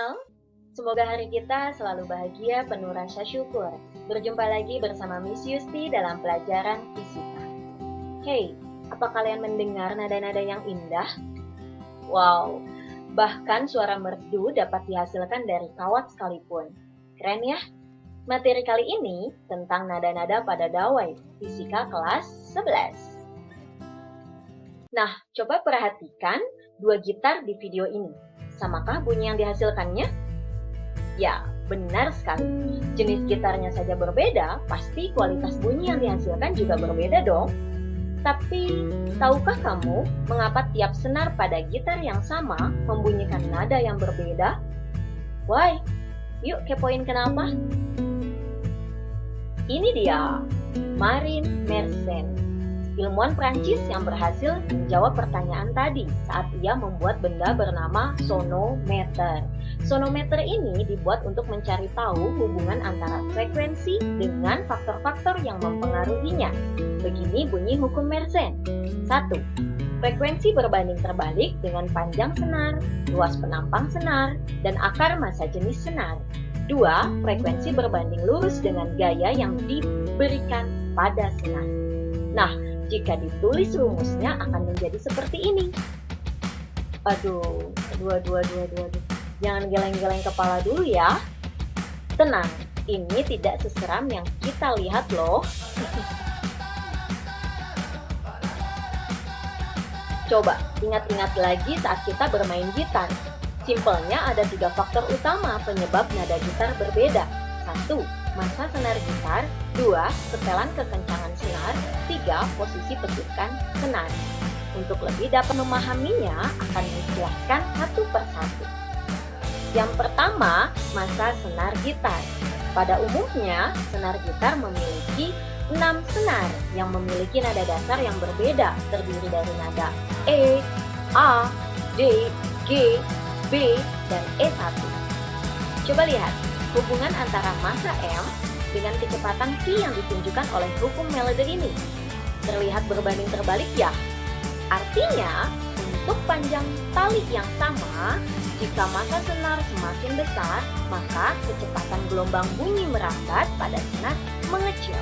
Millennial. Semoga hari kita selalu bahagia, penuh rasa syukur. Berjumpa lagi bersama Miss Yusti dalam pelajaran fisika. Hey, apa kalian mendengar nada-nada yang indah? Wow, bahkan suara merdu dapat dihasilkan dari kawat sekalipun. Keren ya? Materi kali ini tentang nada-nada pada dawai, fisika kelas 11. Nah, coba perhatikan dua gitar di video ini. Samakah bunyi yang dihasilkannya? Ya, benar sekali. Jenis gitarnya saja berbeda, pasti kualitas bunyi yang dihasilkan juga berbeda dong. Tapi, tahukah kamu mengapa tiap senar pada gitar yang sama membunyikan nada yang berbeda? Why? Yuk kepoin kenapa? Ini dia, Marin Mersenne. Ilmuwan Prancis yang berhasil menjawab pertanyaan tadi saat ia membuat benda bernama sonometer. Sonometer ini dibuat untuk mencari tahu hubungan antara frekuensi dengan faktor-faktor yang mempengaruhinya. Begini bunyi hukum Mersenne. 1. Frekuensi berbanding terbalik dengan panjang senar, luas penampang senar, dan akar massa jenis senar. 2. Frekuensi berbanding lurus dengan gaya yang diberikan pada senar. Nah, jika ditulis rumusnya akan menjadi seperti ini. Aduh. Jangan geleng-geleng kepala dulu ya. Tenang, ini tidak seseram yang kita lihat loh. Coba ingat-ingat lagi saat kita bermain gitar. Simpelnya ada 3 faktor utama penyebab nada gitar berbeda. 1. Massa senar gitar. 2. Setelan kekencangan senar. 3. Posisi petikan senar. Untuk lebih dapat memahaminya, akan dijelaskan satu persatu. Yang pertama, massa senar gitar. Pada umumnya, senar gitar memiliki 6 senar yang memiliki nada dasar yang berbeda, terdiri dari nada E, A, D, G, B, dan E1. Coba lihat hubungan antara massa M dengan kecepatan V yang ditunjukkan oleh hukum Melody ini. Terlihat berbanding terbalik ya? Artinya, untuk panjang tali yang sama, jika massa senar semakin besar, maka kecepatan gelombang bunyi merambat pada senar mengecil.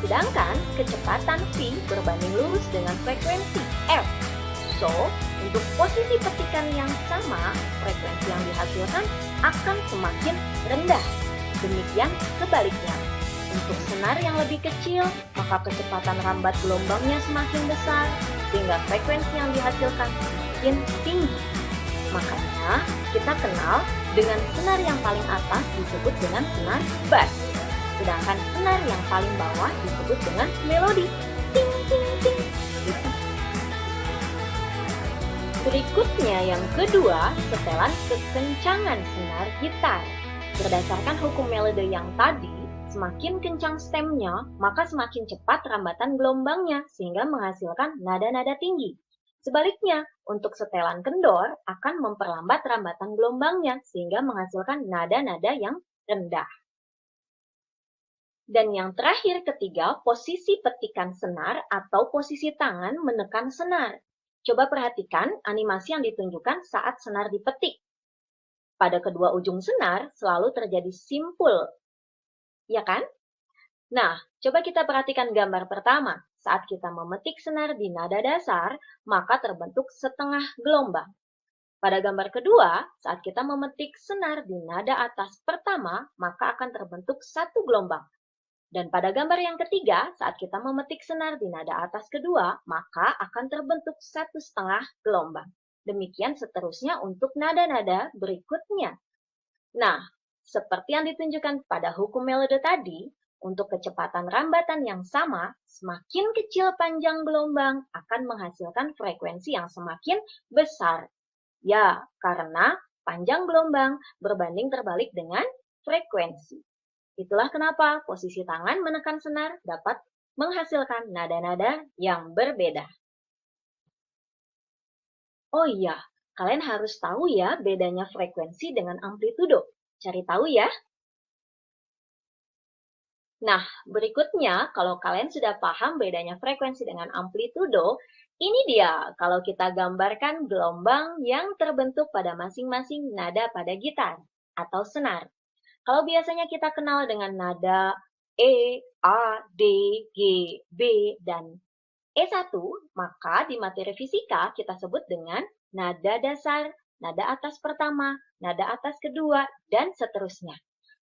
Sedangkan kecepatan V berbanding lurus dengan frekuensi F. So, untuk posisi petikan yang sama, frekuensi yang dihasilkan akan semakin rendah. Demikian sebaliknya. Untuk senar yang lebih kecil, maka kecepatan rambat gelombangnya semakin besar, sehingga frekuensi yang dihasilkan semakin tinggi. Makanya, kita kenal dengan senar yang paling atas disebut dengan senar bass. Sedangkan senar yang paling bawah disebut dengan melodi. Ting, ting, ting. Gitu. Berikutnya yang kedua, setelan kekencangan senar gitar. Berdasarkan hukum melodi yang tadi, semakin kencang stemnya, maka semakin cepat rambatan gelombangnya sehingga menghasilkan nada-nada tinggi. Sebaliknya, untuk setelan kendor akan memperlambat rambatan gelombangnya sehingga menghasilkan nada-nada yang rendah. Dan yang terakhir ketiga, posisi petikan senar atau posisi tangan menekan senar. Coba perhatikan animasi yang ditunjukkan saat senar dipetik. Pada kedua ujung senar selalu terjadi simpul, ya kan? Nah, coba kita perhatikan gambar pertama. Saat kita memetik senar di nada dasar, maka terbentuk setengah gelombang. Pada gambar kedua, saat kita memetik senar di nada atas pertama, maka akan terbentuk satu gelombang. Dan pada gambar yang ketiga, saat kita memetik senar di nada atas kedua, maka akan terbentuk 1,5 gelombang. Demikian seterusnya untuk nada-nada berikutnya. Nah, seperti yang ditunjukkan pada hukum melodi tadi, untuk kecepatan rambatan yang sama, semakin kecil panjang gelombang akan menghasilkan frekuensi yang semakin besar. Ya, karena panjang gelombang berbanding terbalik dengan frekuensi. Itulah kenapa posisi tangan menekan senar dapat menghasilkan nada-nada yang berbeda. Oh iya, kalian harus tahu ya bedanya frekuensi dengan amplitudo. Cari tahu ya. Nah, berikutnya, kalau kalian sudah paham bedanya frekuensi dengan amplitudo, Ini dia kalau kita gambarkan gelombang yang terbentuk pada masing-masing nada pada gitar atau senar. Kalau biasanya kita kenal dengan nada E, A, D, G, B, dan E1, maka di materi fisika kita sebut dengan nada dasar, nada atas pertama, nada atas kedua, dan seterusnya.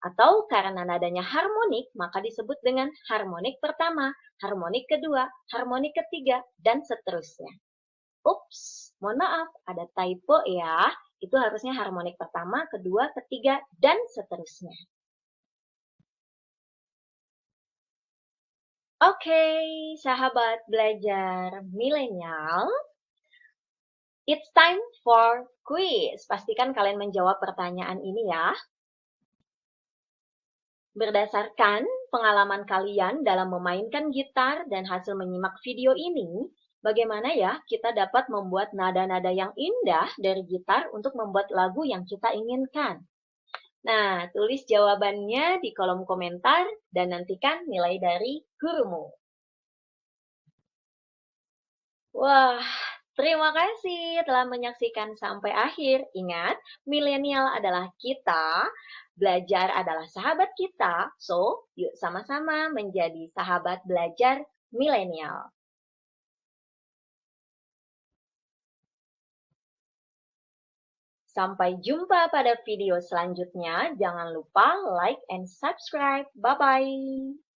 Atau karena nadanya harmonik, maka disebut dengan harmonik pertama, harmonik kedua, harmonik ketiga, dan seterusnya. Ups, mohon maaf, ada typo ya. Itu harusnya harmonik pertama, kedua, ketiga, dan seterusnya. Oke, sahabat belajar milenial, it's time for quiz. Pastikan kalian menjawab pertanyaan ini ya. Berdasarkan pengalaman kalian dalam memainkan gitar dan hasil menyimak video ini, bagaimana ya kita dapat membuat nada-nada yang indah dari gitar untuk membuat lagu yang kita inginkan? Nah, tulis jawabannya di kolom komentar dan nantikan nilai dari gurumu. Wah, terima kasih telah menyaksikan sampai akhir. Ingat, milenial adalah kita, belajar adalah sahabat kita. So, yuk sama-sama menjadi sahabat belajar milenial. Sampai jumpa pada video selanjutnya. Jangan lupa like and subscribe. Bye-bye.